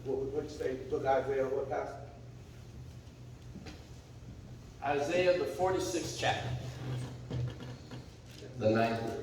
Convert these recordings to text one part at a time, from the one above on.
What you say, book Isaiah, what pastor? Isaiah, the 46th chapter, the 9th verse.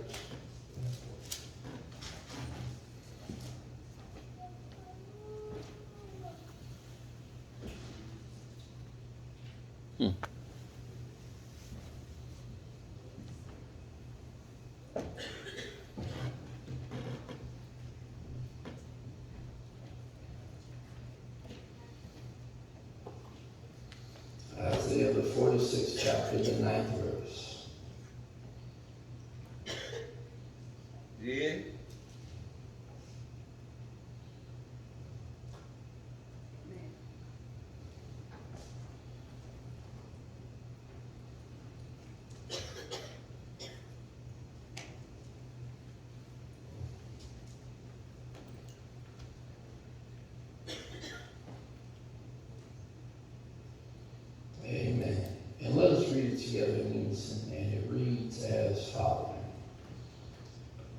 Isaiah, the 46th chapter, the 9th verse. Yeah. Amen. And let us read it together in unison, and it reads as follows.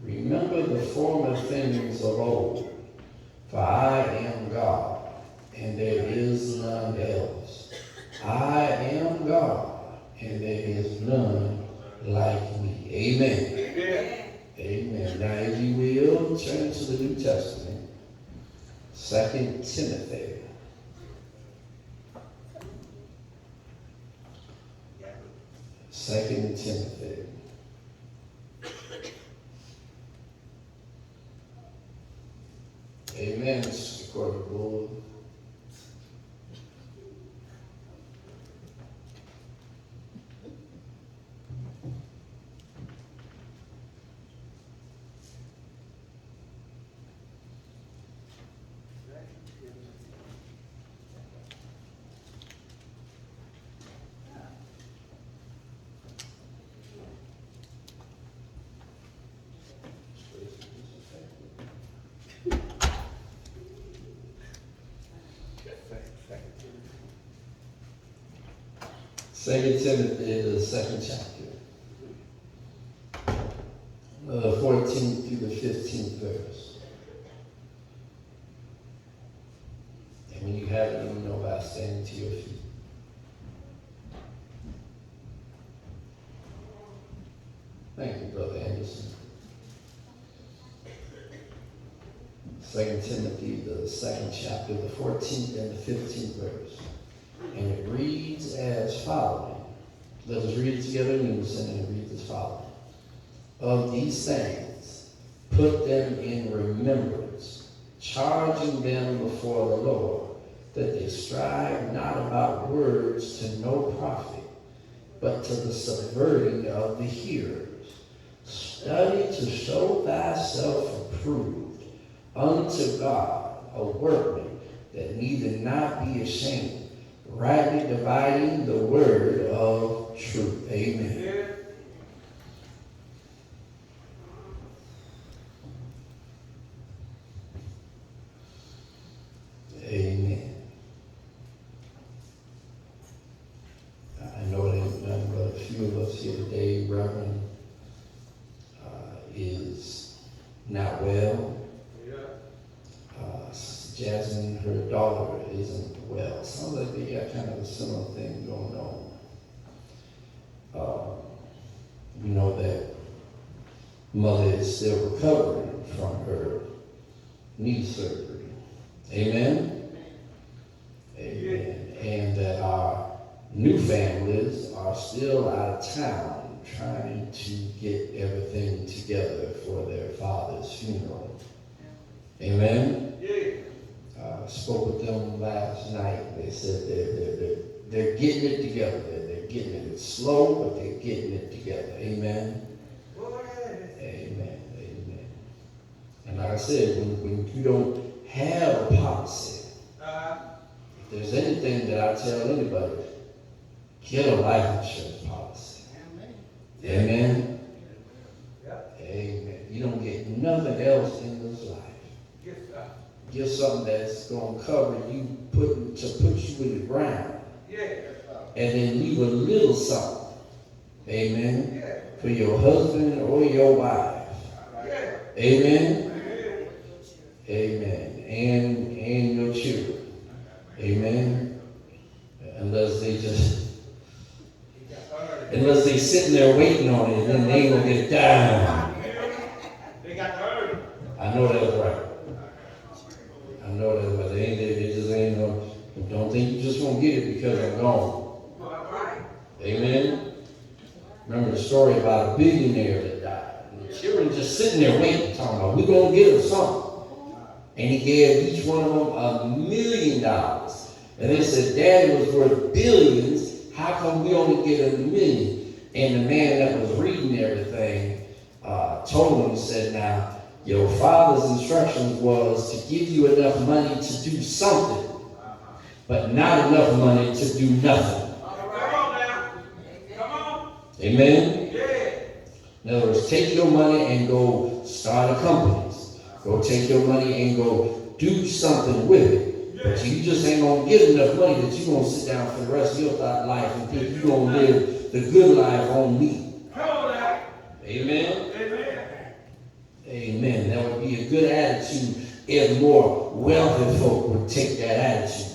Remember the former things of old, for I am God, and there is none else. I am God, and there is none like me. Amen. Amen. Amen. Now, if you will, turn to the New Testament, 2 Timothy. Second Timothy. Amen, Sister Courtney Bull. Second Timothy, the second chapter, 14th through the 15th verse. And when you have it, you know by standing to your feet. Thank you, Brother Anderson. 2 Timothy, the second chapter, the 14th and the 15th verse. And it reads as following. Let us read it together in unison, and it reads as following. Of these things, put them in remembrance, charging them before the Lord, that they strive not about words to no profit, but to the subverting of the hearers. Study to show thyself approved unto God, a workman that needeth not be ashamed, rightly dividing the word of truth. Amen. Yeah. Amen. I know it ain't nothing but a few of us here today. Reverend is not well. Yeah. Sister Jasmine, her daughter, isn't well. Sounds like they got kind of a similar thing going on. We know that mother is still recovering from her knee surgery. Amen? Amen. And that our new families are still out of town trying to get everything together for their father's funeral. Amen? Yeah. Spoke with them last night. They said they're getting it together. They're getting it. It's slow, but they're getting it together. Amen? Amen. Amen. And like I said, when you don't have a policy, if there's anything that I tell anybody, get a life insurance policy. Amen? Amen. You don't get nothing else in this life. Yes, sir. Get something that's going to cover you, put you in the ground, Yeah. and then leave a little something. Amen? Yeah. For your husband or your wife. Yeah. Amen? Amen. And your children. Amen. Unless they sitting there waiting on it, then they ain't gonna get it down. They got to earn it. I know that's right. I know that's right. They just ain't no. Don't think you just gonna get it because I'm gone. Amen. Remember the story about a billionaire that died. And the children just sitting there waiting, talking about, we're going to get him something. And he gave each one of them $1 million. And they said, Daddy was worth billions. How come we only get $1 million? And the man that was reading everything told him, he said, now, your father's instructions was to give you enough money to do something, but not enough money to do nothing. Amen? Yeah. In other words, take your money and go start a company. Go take your money and go do something with it. Yeah. But you just ain't going to get enough money that you're going to sit down for the rest of your life and think you're going to live the good life on me. Amen? Amen. Amen. That would be a good attitude if more wealthy folk would take that attitude.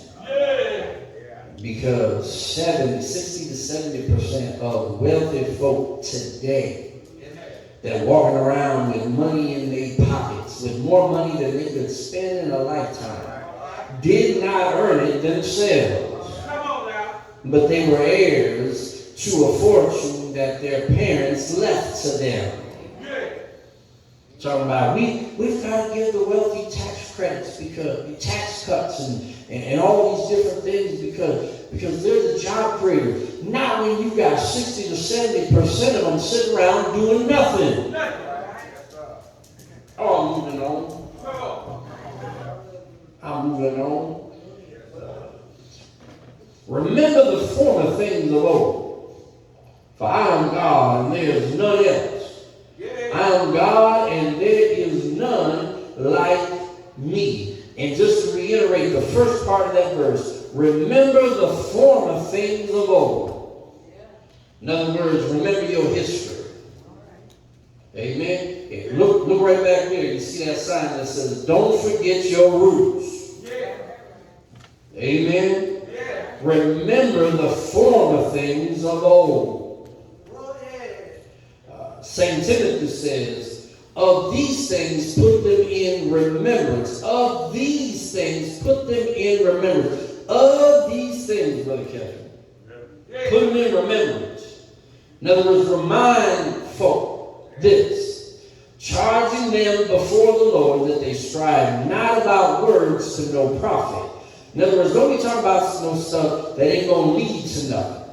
Because 60 to 70% of wealthy folk today that walking around with money in their pockets, with more money than they could spend in a lifetime, did not earn it themselves. But they were heirs to a fortune that their parents left to them. Talking about we've got to give the wealthy tax credits because tax cuts and all these different things because they're the job creator. Not when you got 60 to 70% of them sitting around doing nothing. Oh, I'm moving on. Remember the former things of old. For I am God and there is none else. I am God and there is none like me. And just to reiterate the first part of that verse, remember the former things of old. In other words, remember your history. Amen. And look right back there. You see that sign that says, don't forget your roots. Amen. Remember the former things of old. St. Timothy says, of these things put them in remembrance. Of these things put them in remembrance. Of these things, Brother Kevin, put them in remembrance. In other words, remind folk this, charging them before the Lord that they strive not about words to no profit. In other words, don't be talking about no stuff that ain't going to lead to nothing,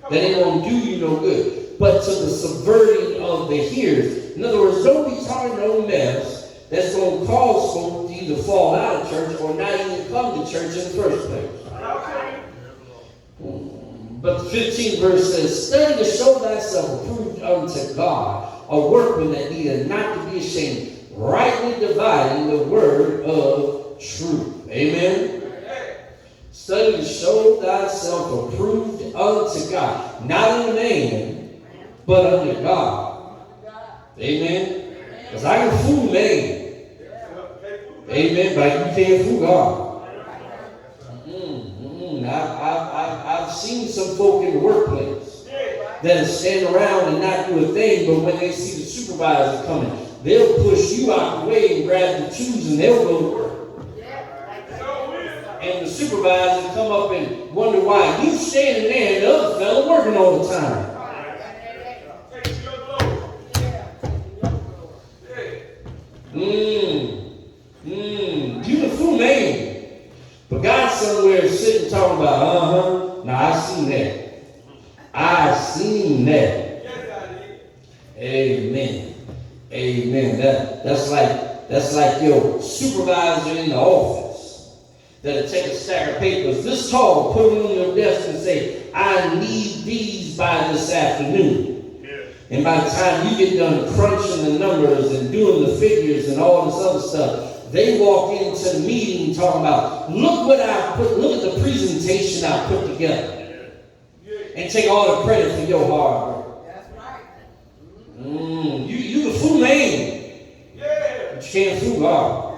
that ain't going to do you no good, but to the subverting of the hearers. In other words, don't be talking no mess that's going to cause folk to either fall out of church or not even come to church in the first place. But the 15th verse says, study to show thyself approved unto God, a workman that needeth not to be ashamed, rightly dividing the word of truth. Amen? Study to show thyself approved unto God, not unto man, but unto God. Amen? Because I can fool man. Amen? But you can't fool God. I've seen some folk in the workplace that'll stand around and not do a thing, but when they see the supervisor coming, they'll push you out the way and grab the tools and they'll go to work. And the supervisor come up and wonder why you standing there and the other fellow working all the time. You the fool man. But God somewhere is sitting talking about, now I seen that. I seen that. Amen. Amen. That's like your supervisor in the office that'll take a stack of papers this tall, put them on your desk and say, I need these by this afternoon. Yeah. And by the time you get done crunching the numbers and doing the figures and all this other stuff, they walk into the meeting talking about, look at the presentation I put together. And take all the credit for your hard work. That's right. You the fool man. Yeah. But you can't fool God.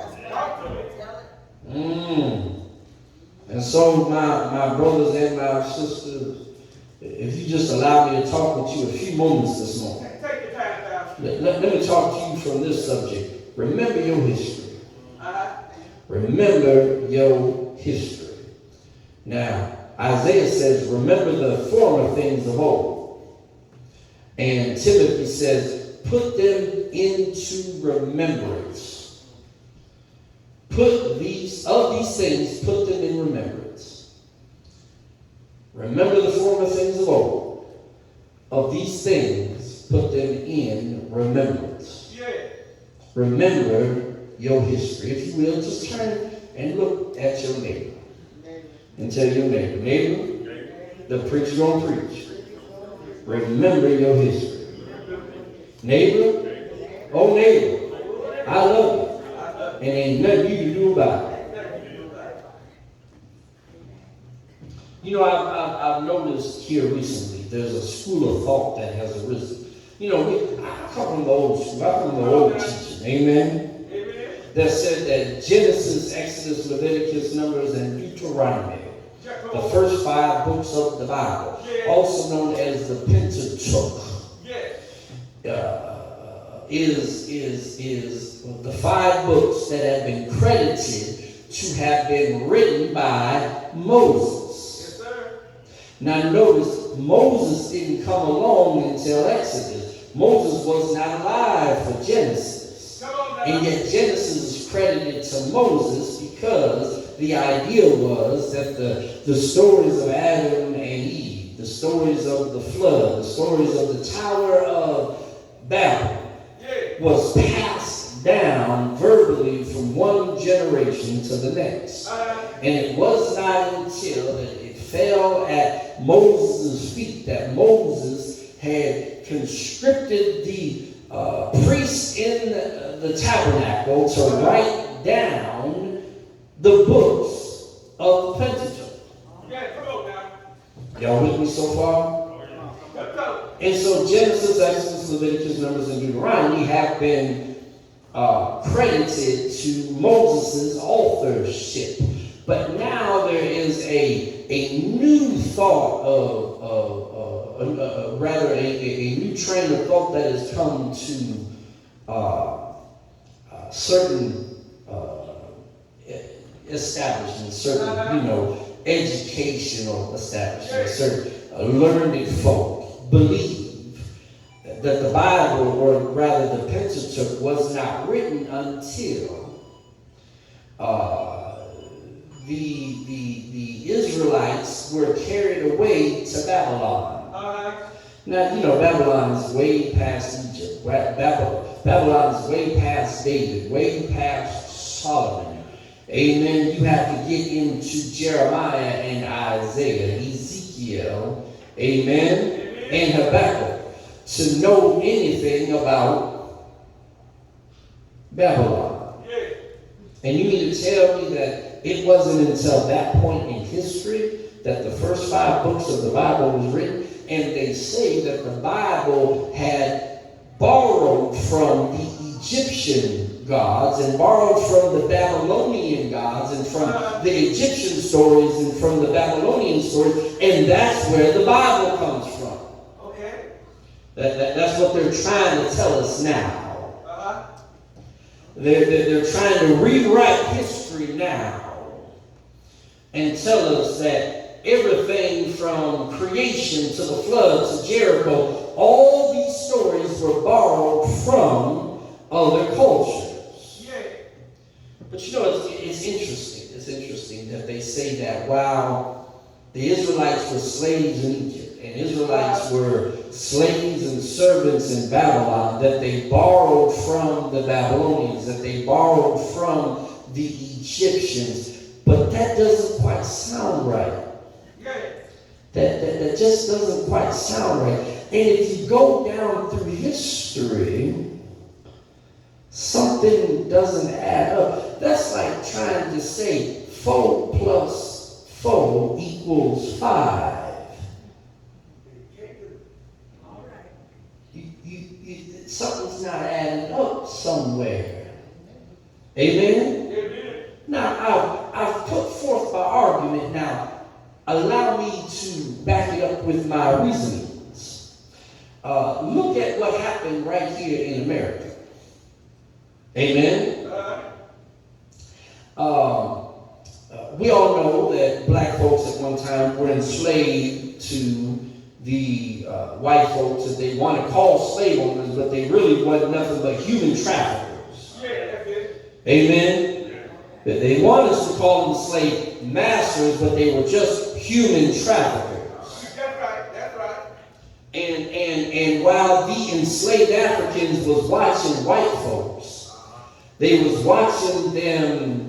And so, my brothers and my sisters, if you just allow me to talk with you a few moments this morning, Take your time, Pastor. let me talk to you from this subject. Remember your history. Uh-huh. Remember your history. Now, Isaiah says, remember the former things of old. And Timothy says, put them into remembrance. Of these things, put them in remembrance. Remember the former things of old. Of these things, put them in remembrance. Yeah. Remember your history. If you will, just turn and look at your neighbor. And tell your neighbor, the preacher gonna preach. Remember your history. Neighbor, oh neighbor, I love you. And ain't nothing you can do about it. You know, I've noticed here recently, there's a school of thought that has arisen. You know, I come from the old school, I come from the old teaching, amen? That said that Genesis, Exodus, Leviticus, Numbers, and Deuteronomy, the first 5 books of the Bible, also known as the Pentateuch, is the 5 books that have been credited to have been written by Moses. Yes, sir. Now notice, Moses didn't come along until Exodus. Moses was not alive for Genesis. And yet Genesis is credited to Moses because the idea was that the stories of Adam and Eve, the stories of the flood, the stories of the Tower of Babel, was passed down verbally from one generation to the next. And it was not until it fell at Moses' feet that Moses had conscripted the priests in the tabernacle to write down the books of the Pentateuch. Come on now. Y'all with me so far? Let's go. And so Genesis, Exodus, Leviticus, Numbers, and Deuteronomy have been credited to Moses' authorship. But now there is a new thought rather a new train of thought that has come to certain establishments, certain, educational establishments, certain learned folk believe that the Bible, or rather the Pentateuch, was not written until the Israelites were carried away to Babylon. Now, Babylon is way past Egypt. Babylon is way past David, way past Solomon. Amen. You have to get into Jeremiah and Isaiah, Ezekiel, amen, and Habakkuk to know anything about Babylon. And you mean to tell me that it wasn't until that point in history that the first 5 books of the Bible was written? And they say that the Bible had borrowed from the Egyptian gods and borrowed from the Babylonian gods and from the Egyptian stories and from the Babylonian stories, and that's where the Bible comes from. Okay. That's what they're trying to tell us now. They're trying to rewrite history now and tell us that everything from creation to the flood to Jericho, all these stories were borrowed from other cultures. But it's interesting. It's interesting that they say that while the Israelites were slaves in Egypt and Israelites were slaves and servants in Babylon, that they borrowed from the Babylonians, that they borrowed from the Egyptians. But that doesn't quite sound right. That just doesn't quite sound right. And if you go down through history, something doesn't add up. That's like trying to say 4 plus 4 equals 5. Something's not adding up somewhere. Amen? Now, allow me to back it up with my reasonings. Look at what happened right here in America. Amen. We all know that black folks at one time were enslaved to the white folks that they want to call slave owners, but they really wasn't nothing but human traffickers. Amen. That they want us to call them slave masters, but they were just human traffickers. That's right. And while the enslaved Africans was watching white folks, they was watching them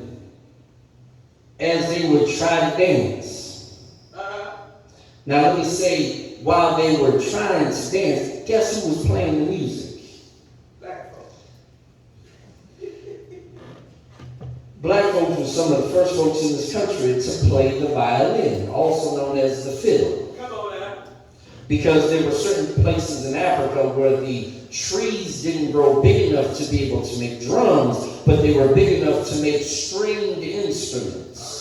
as they would try to dance. Now let me say, while they were trying to dance, guess who was playing the music? Black folks. Black folks were some of the first folks in this country to play the violin, also known as the fiddle. Come on now. Because there were certain places in Africa where the trees didn't grow big enough to be able to make drums, but they were big enough to make stringed instruments.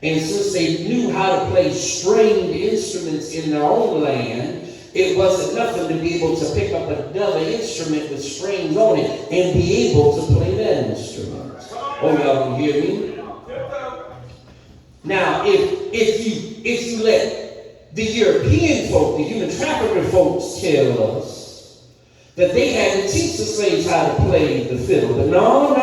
And since they knew how to play stringed instruments in their own land, it wasn't nothing to be able to pick up another instrument with strings on it and be able to play that instrument. Oh, y'all can hear me? Now, if you let the European folk, the human trafficker folks tell us that they had to teach the slaves how to play the fiddle, but no.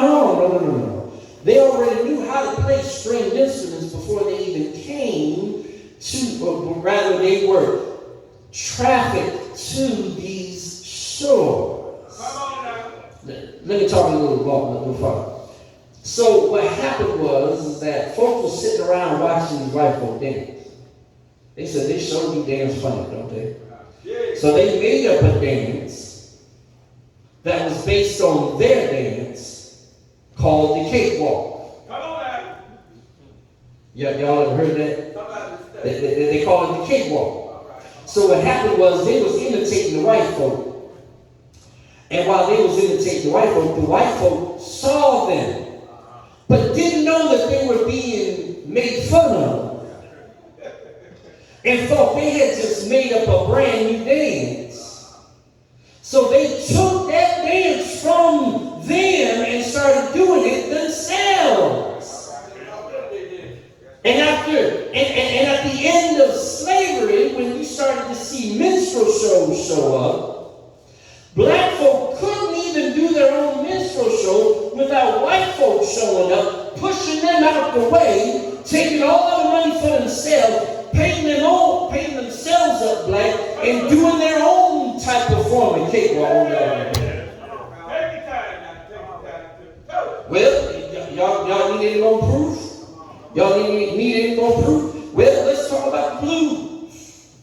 They already knew how to play stringed instruments before they even came to, or rather they were trafficked to these shores. Let me talk a little farther. So what happened was that folks were sitting around watching these white folk dance. They said they sure do dance funny, don't they? So they made up a dance that was based on their dance called the cakewalk. Come on now. Y'all ever heard that? They call it the cakewalk. So what happened was they was imitating the white folk. And while they was imitating the white folk saw them, but didn't know that they were being made fun of. And thought they had just made up a brand new dance. So they took that dance from them and started doing it themselves. And at the end of slavery, when you started to see minstrel shows show up, black folk couldn't even do their own minstrel show without white folk showing up, pushing them out the way, taking all the money for themselves, painting themselves up black, and doing their own type of form and cakewalk. Well, y'all need any more proof? Y'all need any more proof? Well, let's talk about the blues.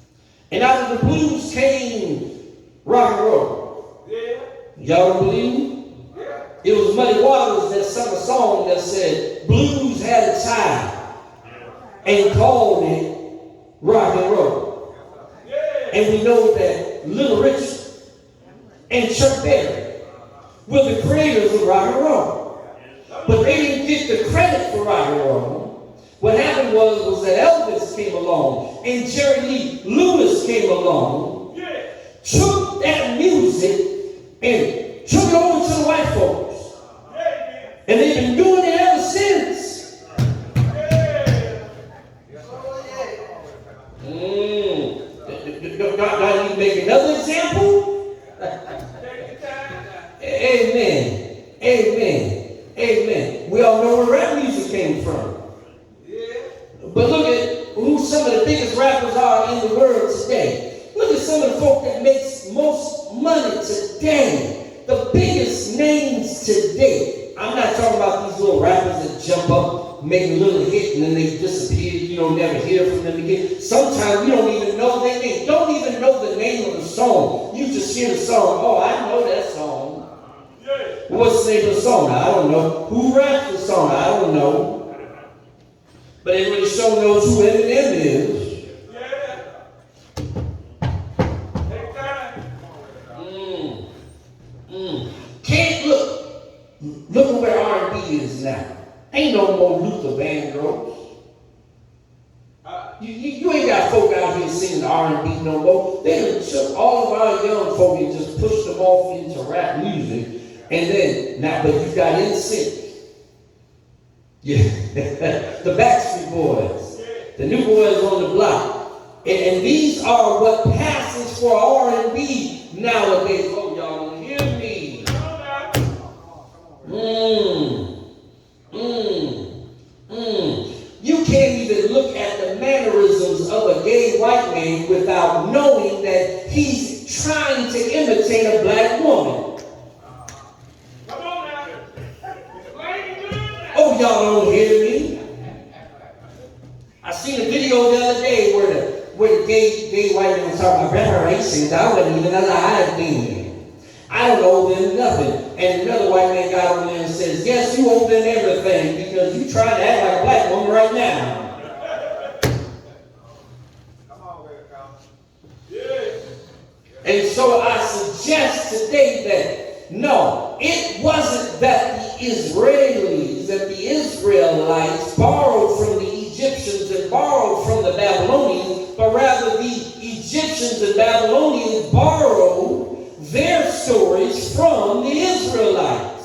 And out of the blues came rock and roll. Y'all don't believe me? It was Muddy Waters that sung a song that said, blues had a time, and called it rock and roll. And we know that Little Richard and Chuck Berry were the creators of rock and roll. But they didn't get the credit for rock and roll. What happened was that Elvis came along and Jerry Lee Lewis came along, took that music and took it over to the white folks. And they've been doing it ever since. Do I need to make another example? Amen. We all know where rap music came from. But look at who some of the biggest rappers are in the world today. Look at some of the folk that makes most money today. The biggest names today. I'm not talking about these little rappers that jump up, make a little hit, and then they disappear. You don't never hear from them again. Sometimes you don't even know their name. Don't even know the name of the song. You just hear the song. Oh, I know that song. What's the name of the song? I don't know. Who raps the song? I don't know. But it really sure knows who Eminem is. Can't look at where R&B is now. Ain't no more Luther Vandross. You ain't got folk out here singing R&B no more. They done took all of our young folk and just pushed them off into rap music. And then, now, but you got NSYNC. Yeah. The Backstreet Boys. The New Boys on the Block. And these are what passes for R&B nowadays. Oh, y'all don't hear me. You can't even look at the mannerisms of a gay white man without knowing that he's trying to imitate a black woman. Come on now. Oh, y'all don't hear me? I seen a video the other day where the gay white man was talking about reparations. I wasn't even alive then. I don't owe them nothing. And another white man got on there and says, yes, you owe them everything because you trying to act like a black woman right now. Come on, welcome. Yeah. And so I suggest today that no, it wasn't that the Israelis, that the Israelites borrowed from the Egyptians and borrowed from the Babylonians, but rather the Egyptians and Babylonians borrowed their stories from the Israelites.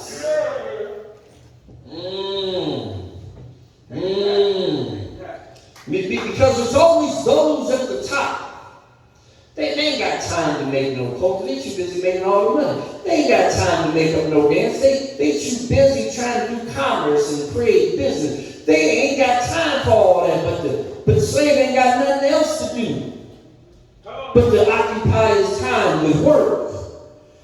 Because it's always those at the top. They ain't got time to make no culture. They too busy making all the money. They ain't got time to make up no dance. They too busy trying to do commerce and create business. They ain't got time for all that, but the slave ain't got nothing else to do but to occupy his time with work.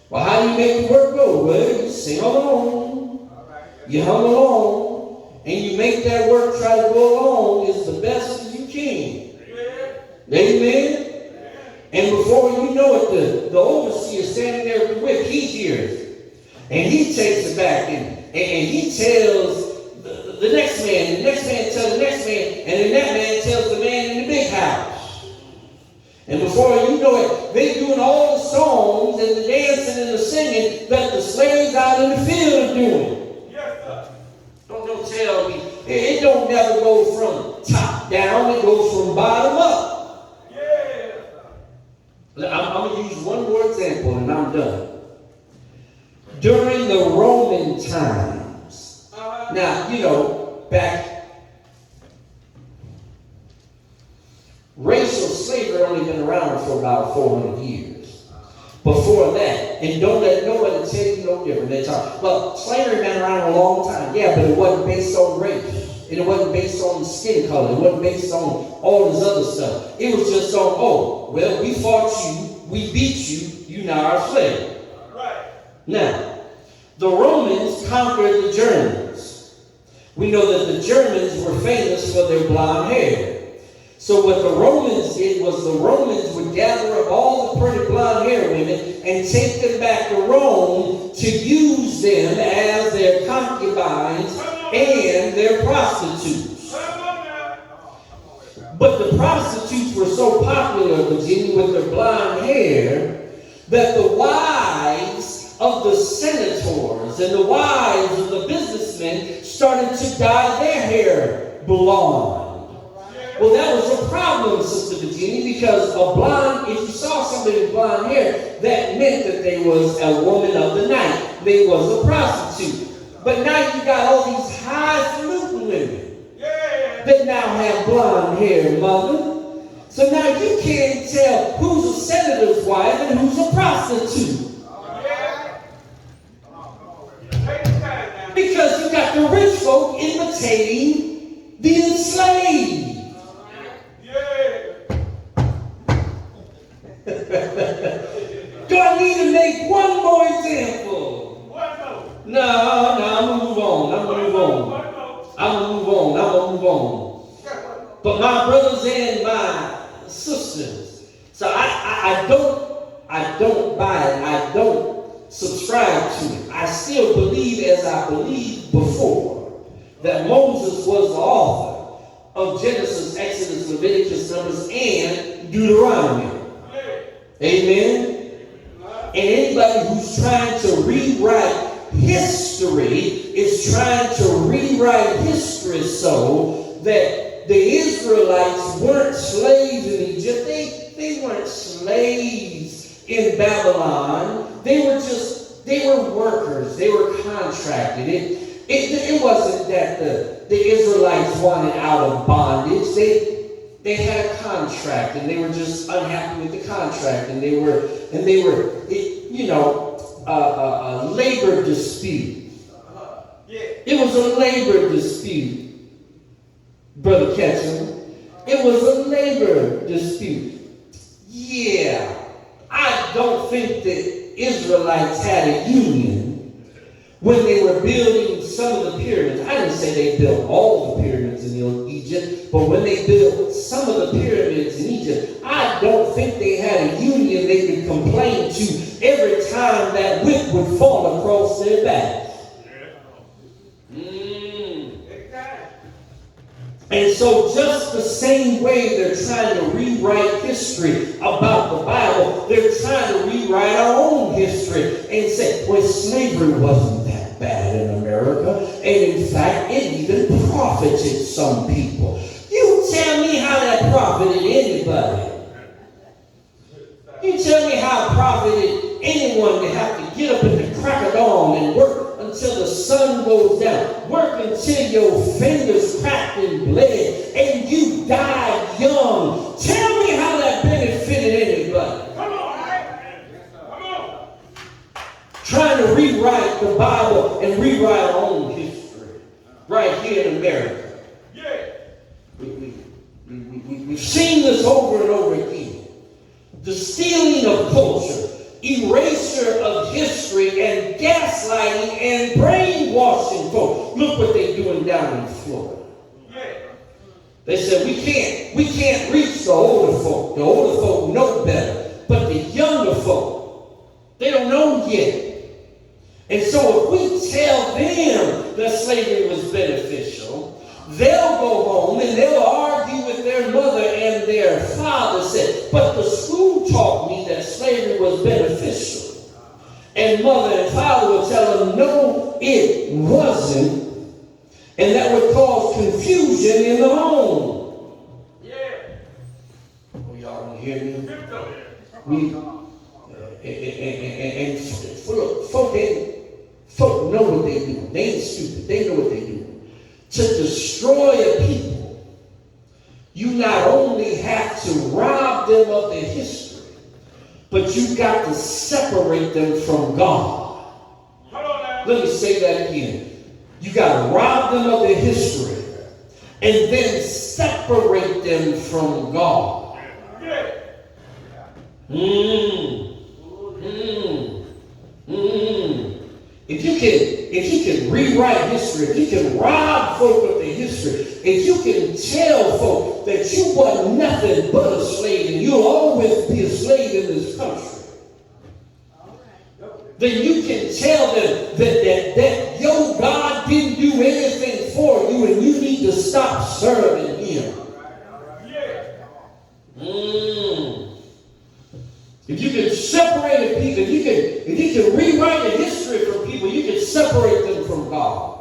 Well, how do you make the work go? Well, you sing along, you hum along, and you make that work try to go along as the best as you can. Amen? And before you know it, the overseer standing there with the whip, he hears it. And he takes it back and he tells the next man, the next man tells the next man, and then that man tells the man in the big house. And before you know it, they're doing all the songs and the dancing and the singing that the slaves out in the field are doing. Yes, sir. Don't tell me. It don't never go from top down. It goes from bottom up. Yeah. I'm going to use one more example and I'm done. During the Roman times, now, you know, back, racial slavery only been around for about 400 years. Before that, and don't let nobody tell you no different. They talk, well, slavery been around a long time. Yeah, but it wasn't based on race. And it wasn't based on skin color. It wasn't based on all this other stuff. It was just on, oh, well, we fought you, we beat you, you now are slave. Right. Now, the Romans conquered the Germans. We know that the Germans were famous for their blonde hair. So what the Romans did was the Romans would gather up all the pretty blonde hair women and take them back to Rome to use them as their concubines and their prostitutes. But the prostitutes were so popular, Virginia, with their blonde hair, that the wives of the senators and the wives of the businessmen started to dye their hair blonde. Well, that was a problem, Sister Virginia, because a blonde, if you saw somebody with blonde hair, that meant that they was a woman of the night. They was a prostitute. But now you got all these highfalutin women that now have blonde hair, mother. So now you can't tell who's a senator's wife and who's a prostitute. Because you got the rich folk imitating the enslaved. Do I need to make one more example? No, I'm gonna move on. I'm gonna move on. But my brothers and my sisters, so I don't buy it. I don't subscribe to it. I still believe, as I believed before, that Moses was the author of Genesis, Exodus, Leviticus, Numbers, and Deuteronomy. Amen? And anybody who's trying to rewrite history is trying to rewrite history so that the Israelites weren't slaves in Egypt. They weren't slaves in Babylon. They were workers. They were contracted. It wasn't that the Israelites wanted out of bondage. They had a contract, and they were just unhappy with the contract, and they were a labor dispute. It was a labor dispute, Brother Ketchum. It was a labor dispute. Yeah, I don't think the Israelites had a union when they were building some of the pyramids. I didn't say they built all the pyramids in Egypt, but when they built some of the pyramids in Egypt, I don't think they had a union they could complain to every time that whip would fall across their back. And so just the same way they're trying to rewrite history about the Bible, they're trying to rewrite our own history and say, well, slavery wasn't that bad in America. And in fact, it even profited some people. You tell me how that profited anybody. You tell me how it profited anyone to have to get up at the crack of dawn and work until the sun goes down. Work until your fingers cracked and bled and you died young. Tell me how that benefited anybody. Come on, man. Come on. Trying to rewrite the Bible and rewrite our own history right here in America. Yeah. We've seen this over and over again. The stealing of culture, erasure of history, and gaslighting and brainwashing folks. Look what they're doing down in Florida. Yeah. They said we can't reach the older folk. The older folk know better, but the younger folk, they don't know yet. And so if we tell them that slavery was beneficial, they'll go home and they'll argue with their mother and their father, said, but the school taught me that slavery was beneficial. And mother and father will tell them, no, it wasn't. And that would cause confusion in the home. Yeah. Oh, y'all don't hear me? Folk know what they do. They ain't stupid. They know what they do. To destroy a people, you not only have to rob them of their history, but you got to separate them from God. Let me say that again. You got to rob them of their history and then separate them from God. If you can rewrite history, if you can rob folk of their history, if you can tell folk that you were nothing but a slave and you'll always be a slave in this country, then you can tell them that your God didn't do anything for you and you need to stop serving him. If you can separate the people, if you can rewrite the history from people, you can separate them from God.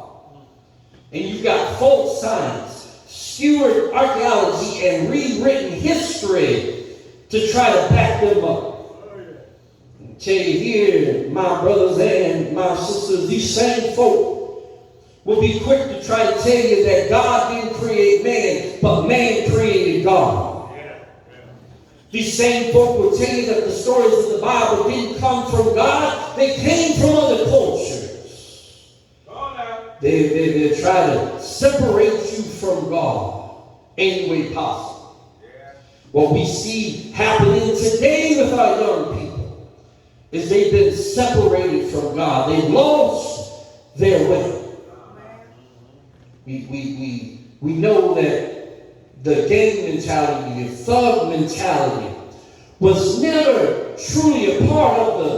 And you've got false science, skewered archaeology, and rewritten history to try to back them up. I tell you here, my brothers and my sisters, these same folk will be quick to try to tell you that God didn't create man, but man created God. These same folk will tell you that the stories of the Bible didn't come from God. They came from other cultures. They try to separate you from God any way possible. What we see happening today with our young people is they've been separated from God. They've lost their way. We know that the gang mentality, the thug mentality, was never truly a part of the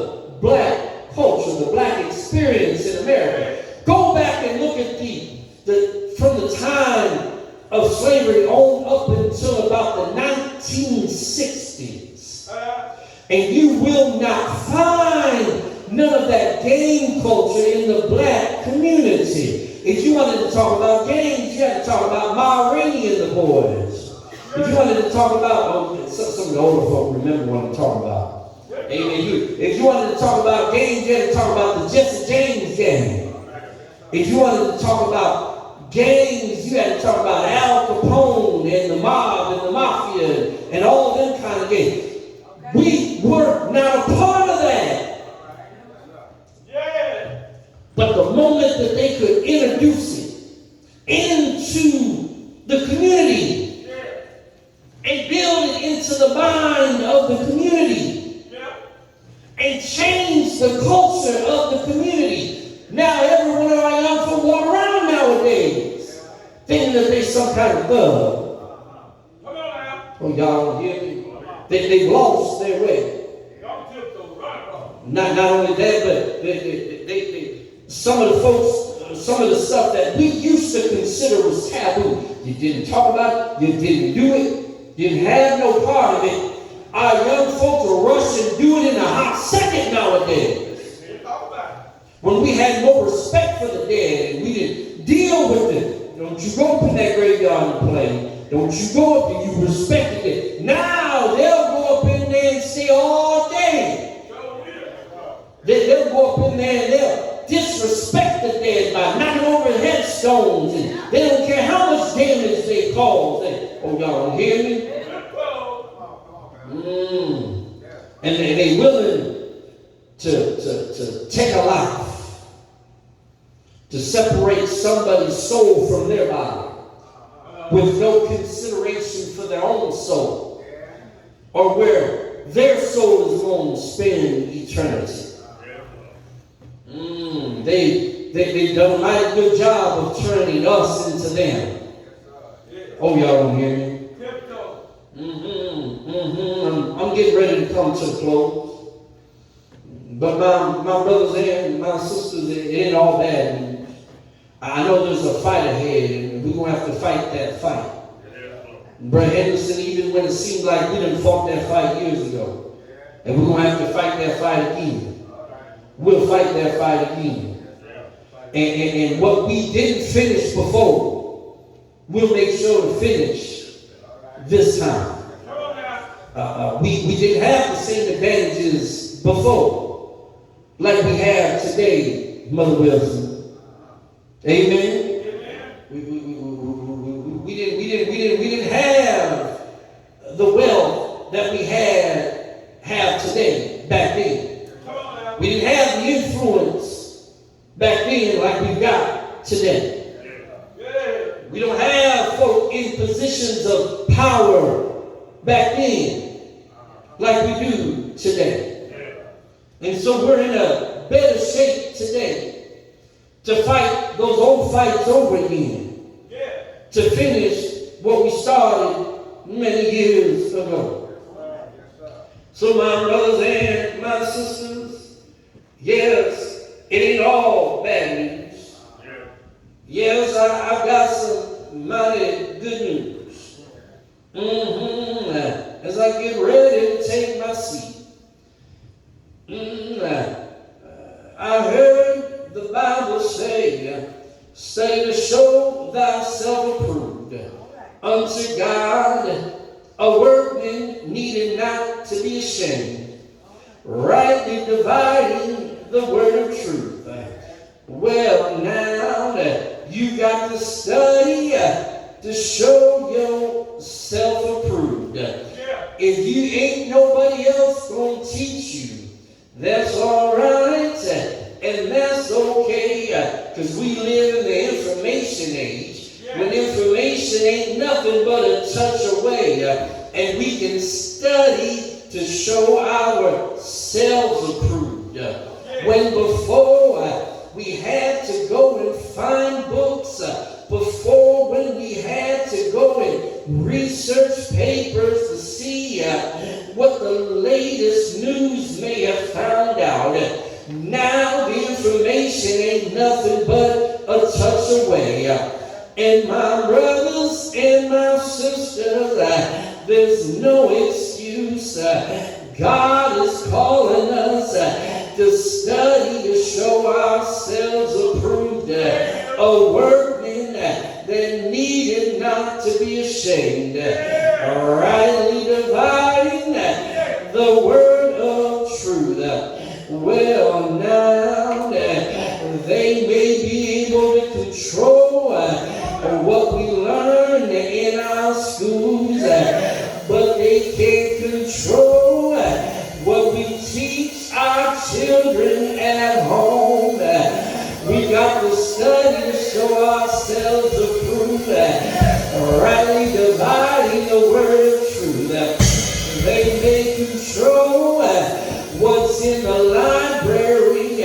black culture, the black experience in America. Go back and look at from the time of slavery on up until about the 1960s. And you will not find none of that gang culture in the black community. If you wanted to talk about gangs, you had to talk about Ma Rainey and the Good Boys. If you wanted to talk about, some of the older folk remember what I'm talking about. Amen. If you wanted to talk about games, you had to talk about the Jesse James game. If you wanted to talk about gangs, you had to talk about Al Capone and the mob and the mafia and all them kind of games. We were not a part of that. Yeah. But the moment that they could introduce it into the community and build it into the mind of the community and change the culture of the community, now every one of our young folk walk around nowadays thinking that they're some kind of thug. Come on now. Oh, y'all don't hear me? They've lost their way. Y'all tiptoe right off. Not only that, but they some of the folks, some of the stuff that we used to consider was taboo. You didn't talk about it, you didn't do it, didn't have no part of it. Our young folks will rush and do it in a hot second nowadays. Talk about it. When we had more respect for the dead and we didn't deal with it. Don't you go up in that graveyard and play. Don't you go up and you respected it. Now they'll go up in there and stay all day. They'll go up in there and they'll disrespect the dead by knocking over headstones, and they don't care how much damage they cause. Oh, y'all don't hear me? And they willing to take a life, to separate somebody's soul from their body with no consideration for their own soul or where their soul is going to spend eternity. They've done a mighty good job of turning us into them. Oh, y'all don't hear me? I'm getting ready to come to a close. But my brothers and my sisters, it ain't all bad. And I know there's a fight ahead, and we're going to have to fight that fight. Brother Henderson, even when it seemed like we done fought that fight years ago, and we're going to have to fight that fight again. We'll fight that fight again. And what we didn't finish before, we'll make sure to finish this time. We didn't have the same advantages before like we have today, Mother Wilson. Amen. We didn't have the wealth that we have today back then. We didn't have the influence back then like we've got today. We don't have folk in positions of power back then like we do today. And so we're in a better shape today to fight those old fights over again, to finish what we started many years ago. So my brothers and my sisters, yes, it ain't all bad news. Yes, I've got some mighty good news. As I get ready to take my seat, I heard the Bible say, study to show thyself approved unto God, a workman needing not to be ashamed, rightly dividing the word of truth. Well, now you got to study to show yourself approved. If you ain't nobody else gonna teach you, that's all right, and that's okay, because we live in the information age, when information ain't nothing but a touch away, and we can study to show ourselves approved. When before we had to go and find books, before when we had to go and research papers to see what the latest news may have found out. Now the information ain't nothing but a touch away. And my brothers and my sisters, there's no excuse. God is calling us to study to show ourselves approved, a workman that that needed not to be ashamed, rightly dividing the word of truth. Well, now they may be able to control what we learn in our schools, but they can't control what we teach our children at home. We got to study to show ourselves approved, rightly dividing the word of truth. They may control what's in the library,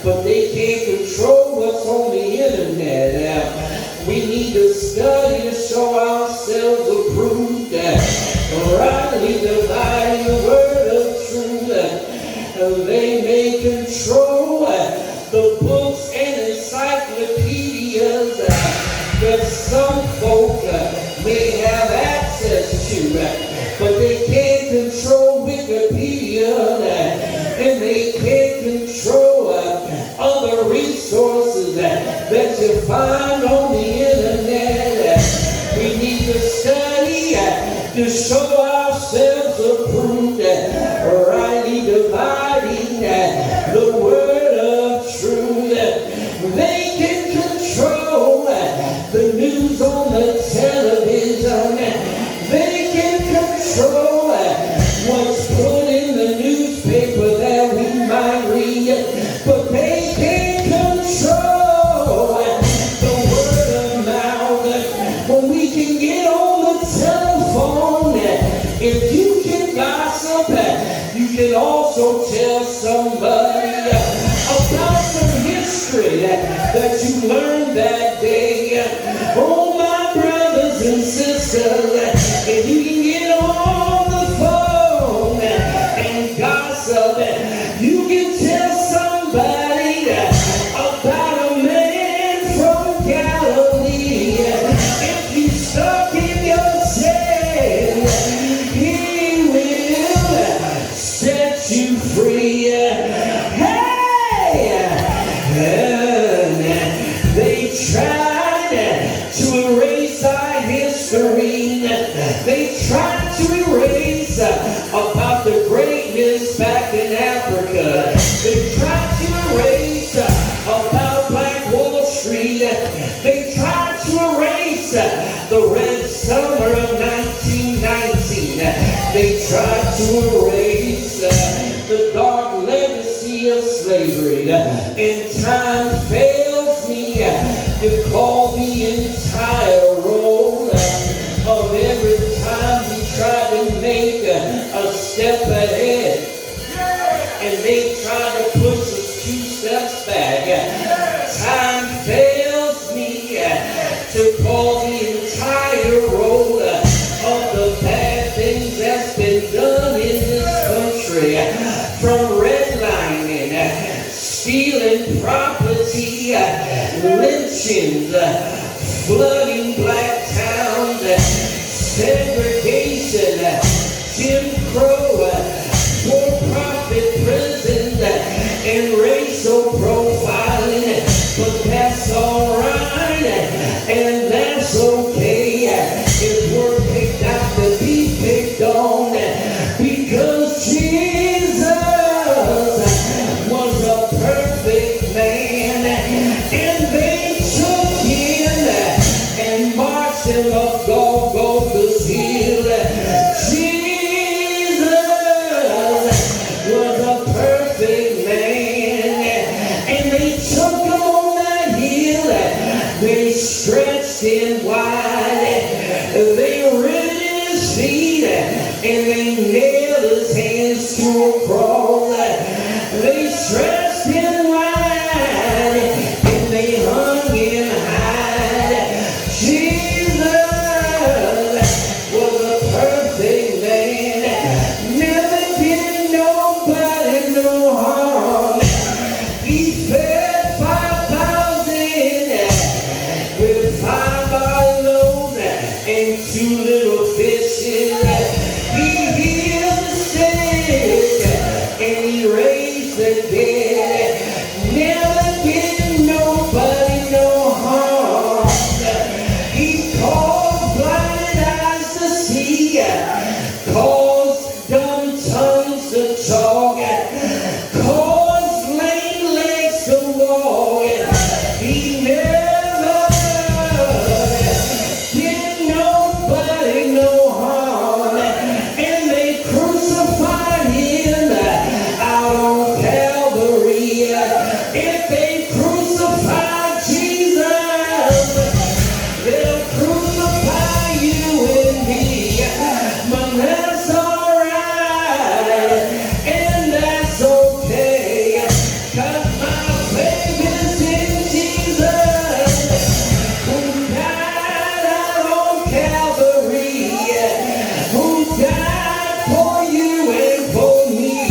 but they can't control what's on the internet. We need to study to show ourselves approved, rightly dividing the word of truth. They may control the books and encyclopedias that some folk may have access to, but they can't control Wikipedia, and they can't control other resources that you find on the internet. We need to study to show ourselves approved, rightly dividing the word of truth. They can control the news on the television. They can control what's put in the newspaper that we might read, but they can't control the word of mouth. When we can get on the telephone, if you can gossip, you can also tell somebody about some history that you learned that day. Oh, my brothers and sisters, if you can get on the phone and gossip, you can tell somebody about a man from Galilee. If you stuck in your sin, he will set you free. They tried to erase our history. They tried to erase about the greatness back in Africa. They tried to erase about Black Wall Street. They tried to erase the Red Summer of 1919. They tried to erase the dark legacy of slavery. And time fails me to call the entire roll of every time we try to make a step ahead, and they try to push us 2 steps back. Time fails me to call the entire roll of the bad things that's been done in this country, from redlining, stealing property, lynchings, flooding black towns, segregation, Jim Crow, for-profit prisons, and racial profiling. But that's all right, and that's okay if we're picked out to be picked on, because Jesus was a perfect man, and they took him and marched him up Golgotha's hill. Jesus was a perfect man, and they took him on that hill. They stretched him wide, they rented his feet, and they nailed his hands to a cross. They stretched him wide, and they hung him high. Jesus was a perfect man, never did nobody no harm. He fed 5,000 with 5 barley loaves and 2 little fishes. He healed the sick and he raised the dead. Never did nobody no harm. Calvary, who died for you and for me,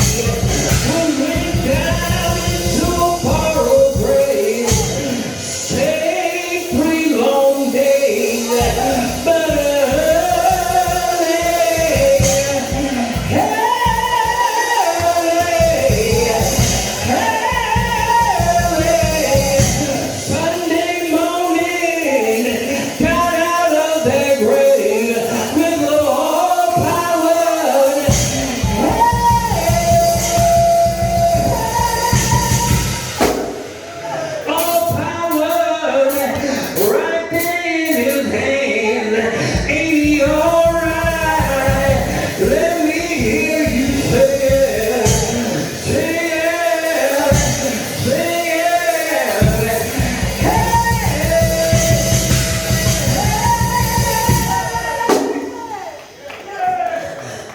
who went down into a borrowed grave, stayed 3 long days, but Sunday morning, got out of their grave with all power. All power right there in his hand. Ain't he alright? Let me hear you say it. Say it. Say it.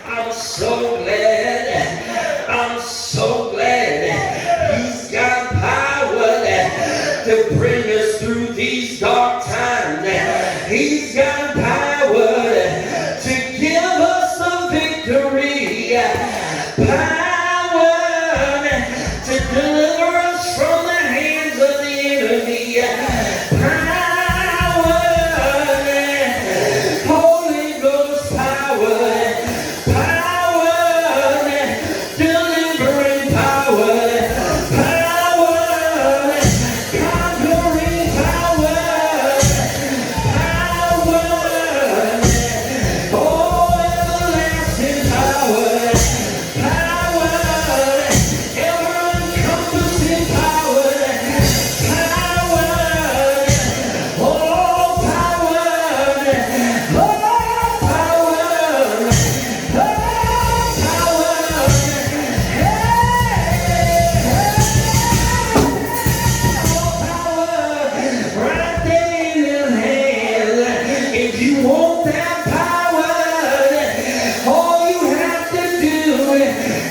I'm so glad. I'm so glad. He's got power to bring us through these dark times. He's got power to give us a victory. Power to deliver us from the hands of the enemy. Power, Holy Ghost power. Power, delivering power. Power, conquering power. Power, oh, everlasting power. Power, ever-encompassing power. Power, oh, power, oh, right there in your hand. If you want that power, all you have to do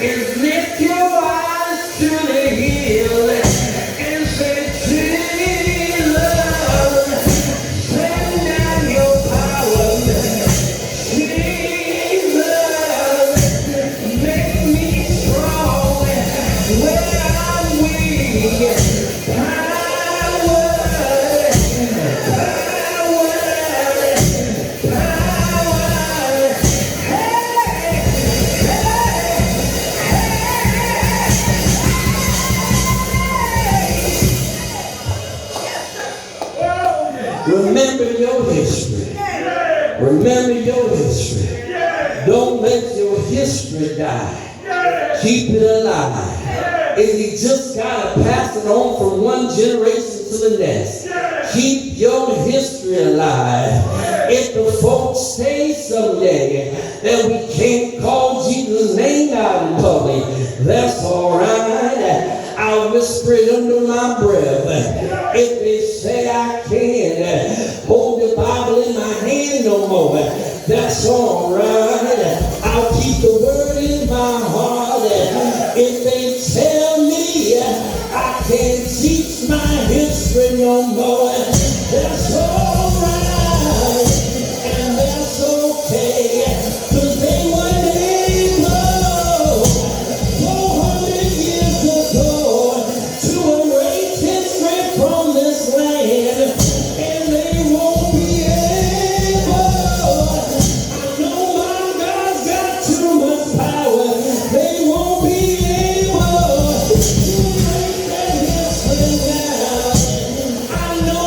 is lift your eyes to the hill and say, Jesus, send down your power. Jesus, make me strong when I'm weak. Power, remember your history. Remember your history. Don't let your history die. Keep it alive. If you just gotta pass it on from one generation to the next, keep your history alive. If the folks say someday that we can't call Jesus' name out in public, that's alright. I'll whisper it under my breath. If they say I can't hold the Bible in my hand no more, that's alright. I'll keep the word in my heart. If they tell me I can't teach my history no more, that's alright. And that's okay. 'Cause they weren't able 400 years ago to erase history from this land, and they won't be able. I know my God's got too much power. They won't be able to erase that history now. I know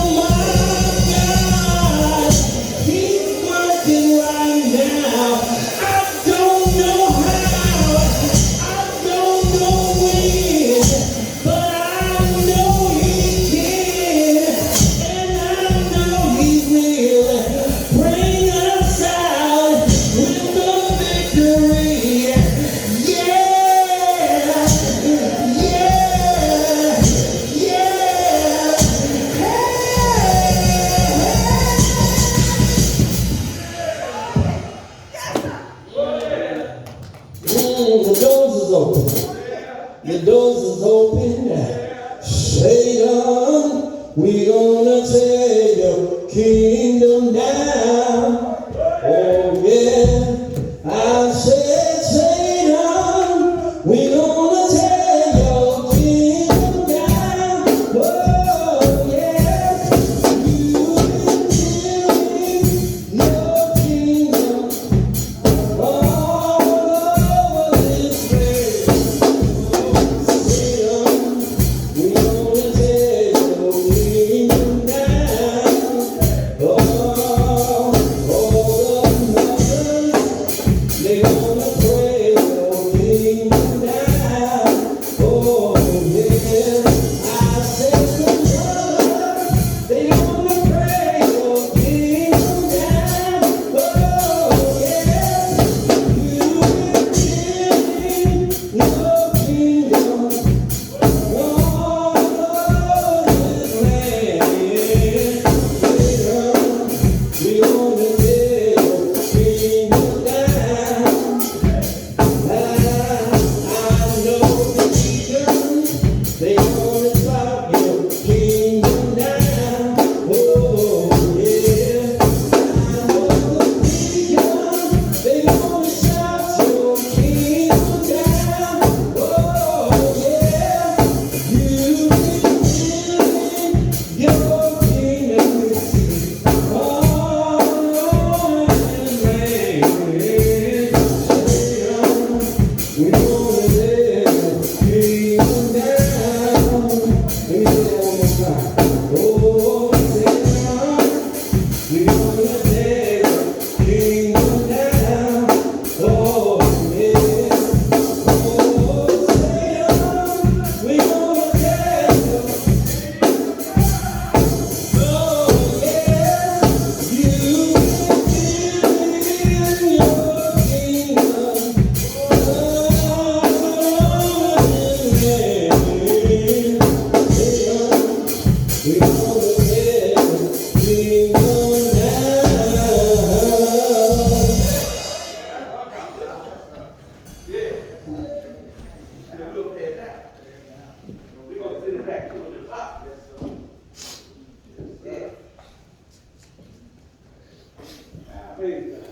Oh yeah, I said, Satan, we gonna tear your kingdom down. Oh yeah, you will build your kingdom all over this place. Satan, we gonna tear your kingdom down. Oh, all the mothers, they gonna pray your kingdom down. Oh, yeah. I said the mothers, they gonna pray your kingdom down. Oh, yeah. You will build your kingdom all over this land. We gonna tear your kingdom down. I know the leaders, they gonna drop your kingdom down. Oh yeah. I know the leaders, they gonna shout your kingdom down. Oh yeah. You will build your kingdom all over this land. We gonna tear your kingdom down. Let me say that one more time. Oh, Satan, we gonna tear your kingdom down. Oh, yeah. Oh, Satan, we gonna tear your oh, yeah. You will build your kingdom. We gonna tear your kingdom down. Look at that. We're gonna send it back to the top. Yeah. Praise God.